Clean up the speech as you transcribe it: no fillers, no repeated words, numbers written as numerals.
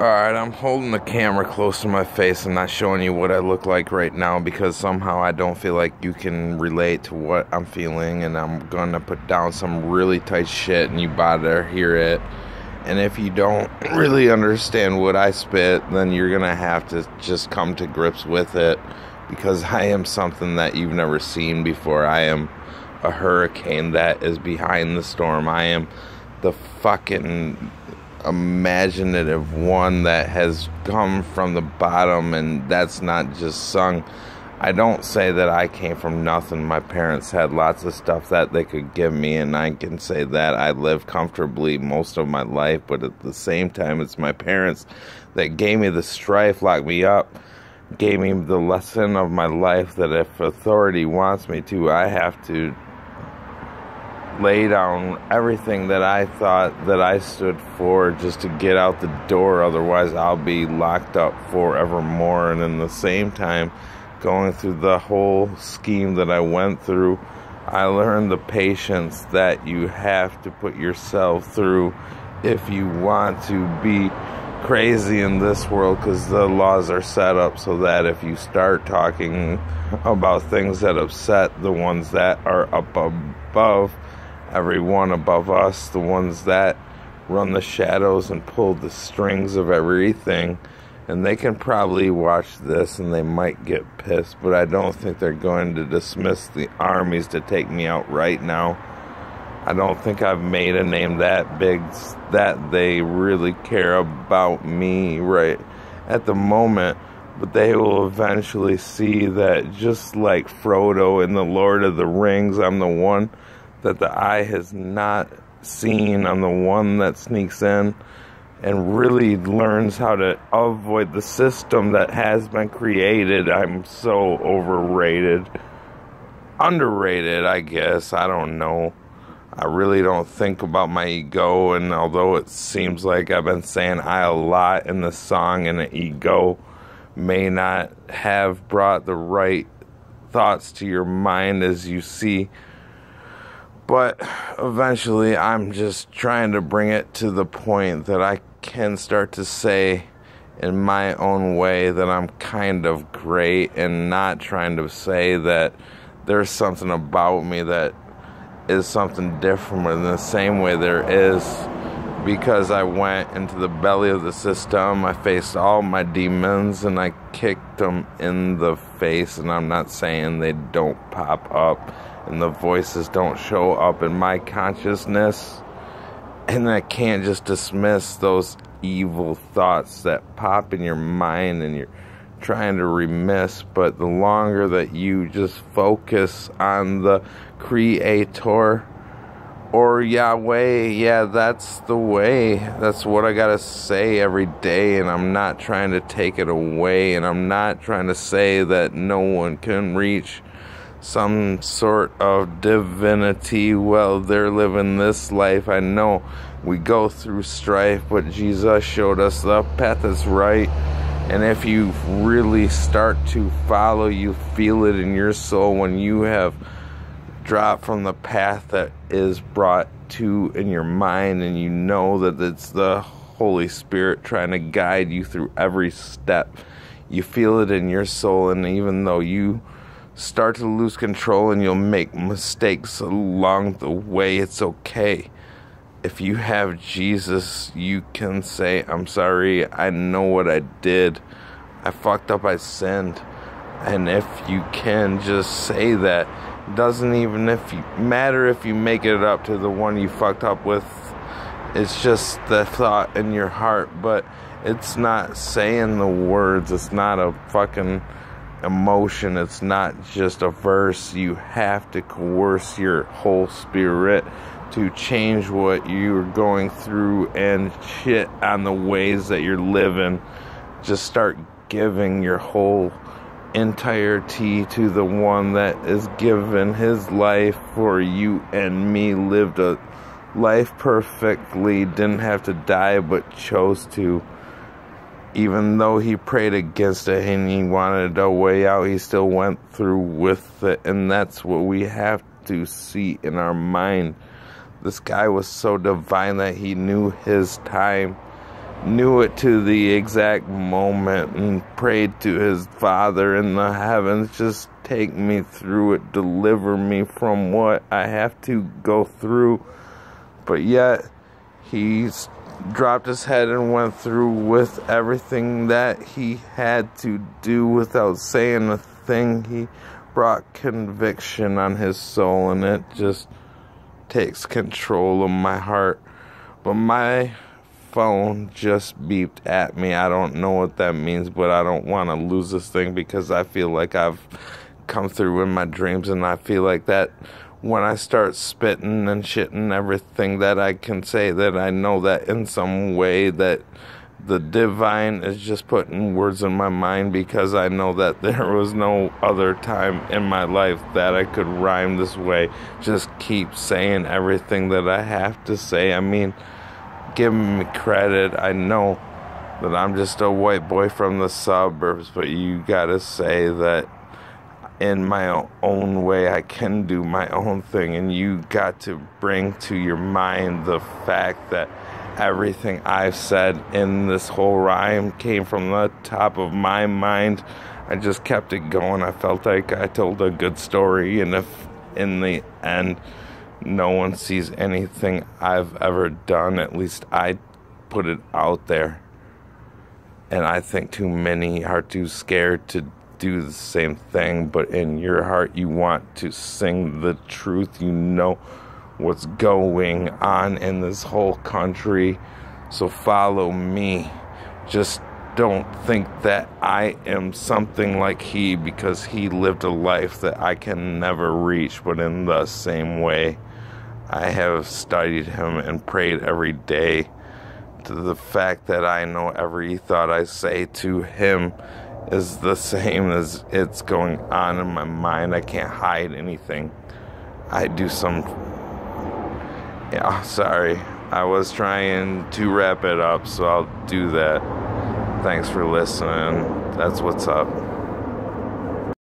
Alright, I'm holding the camera close to my face and not showing you what I look like right now because somehow I don't feel like you can relate to what I'm feeling, and I'm gonna put down some really tight shit and you better hear it. And if you don't really understand what I spit, then you're gonna have to just come to grips with it, because I am something that you've never seen before. I am a hurricane that is behind the storm. I am the fucking imaginative one that has come from the bottom, and that's not just sung. I don't say that I came from nothing. My parents had lots of stuff that they could give me, and I can say that I lived comfortably most of my life, but at the same time, it's my parents that gave me the strife, locked me up, gave me the lesson of my life that if authority wants me to, I have to lay down everything that I thought that I stood for just to get out the door. Otherwise, I'll be locked up forevermore. And in the same time, going through the whole scheme that I went through, I learned the patience that you have to put yourself through if you want to be crazy in this world, because the laws are set up so that if you start talking about things that upset the ones that are up above, everyone above us, the ones that run the shadows and pull the strings of everything, and they can probably watch this and they might get pissed, but I don't think they're going to dismiss the armies to take me out right now. I don't think I've made a name that big that they really care about me right at the moment, but they will eventually see that, just like Frodo in the Lord of the Rings, I'm the one that the eye has not seen. I'm the one that sneaks in and really learns how to avoid the system that has been created. I'm so overrated. Underrated, I guess. I don't know. I really don't think about my ego, and although it seems like I've been saying I a lot in the song, and the ego may not have brought the right thoughts to your mind as you see, but eventually I'm just trying to bring it to the point that I can start to say in my own way that I'm kind of great, and not trying to say that there's something about me that is something different in the same way there is, because I went into the belly of the system. I faced all my demons and I kicked them in the face, and I'm not saying they don't pop up and the voices don't show up in my consciousness, and I can't just dismiss those evil thoughts that pop in your mind and you're trying to remiss. But the longer that you just focus on the Creator or Yahweh, yeah, that's the way. That's what I gotta say every day, and I'm not trying to take it away, and I'm not trying to say that no one can reach some sort of divinity while they're living this life. I know we go through strife, but Jesus showed us the path is right. And if you really start to follow, you feel it in your soul when you have dropped from the path that is brought to in your mind, and you know that it's the Holy Spirit trying to guide you through every step. You feel it in your soul, and even though you start to lose control and you'll make mistakes along the way, it's okay. If you have Jesus, you can say, I'm sorry, I know what I did. I fucked up, I sinned. And if you can just say that, doesn't even matter if you make it up to the one you fucked up with. It's just the thought in your heart, but it's not saying the words. It's not a fucking emotion. It's not just a verse. You have to coerce your whole spirit to change what you're going through and shit on the ways that you're living. Just start giving your whole entirety to the one that is given his life for you and me, lived a life perfectly, didn't have to die but chose to. Even though he prayed against it and he wanted a way out, he still went through with it. And that's what we have to see in our mind. This guy was so divine that he knew his time. knew it to the exact moment and prayed to his Father in the heavens, just take me through it, deliver me from what I have to go through. But yet, he's dropped his head and went through with everything that he had to do without saying a thing. He brought conviction on his soul, and it just takes control of my heart. But my phone just beeped at me. I don't know what that means, but I don't want to lose this thing because I feel like I've come through in my dreams, and I feel like that when I start spitting and shitting everything that I can say, that I know that in some way that the divine is just putting words in my mind, because I know that there was no other time in my life that I could rhyme this way. Just keep saying everything that I have to say. I mean, give me credit. I know that I'm just a white boy from the suburbs, but you gotta say that in my own way I can do my own thing, and you got to bring to your mind the fact that everything I've said in this whole rhyme came from the top of my mind. I just kept it going. I felt like I told a good story, and if in the end no one sees anything I've ever done, at least I put it out there. And I think too many are too scared to do the same thing, but in your heart you want to sing the truth. You know what's going on in this whole country, so follow me. Just don't think that I am something like he, because he lived a life that I can never reach. But in the same way, I have studied him and prayed every day to the fact that I know every thought I say to him is the same as it's going on in my mind. I can't hide anything. I do some... Yeah, sorry. I was trying to wrap it up, so I'll do that. Thanks for listening. That's what's up.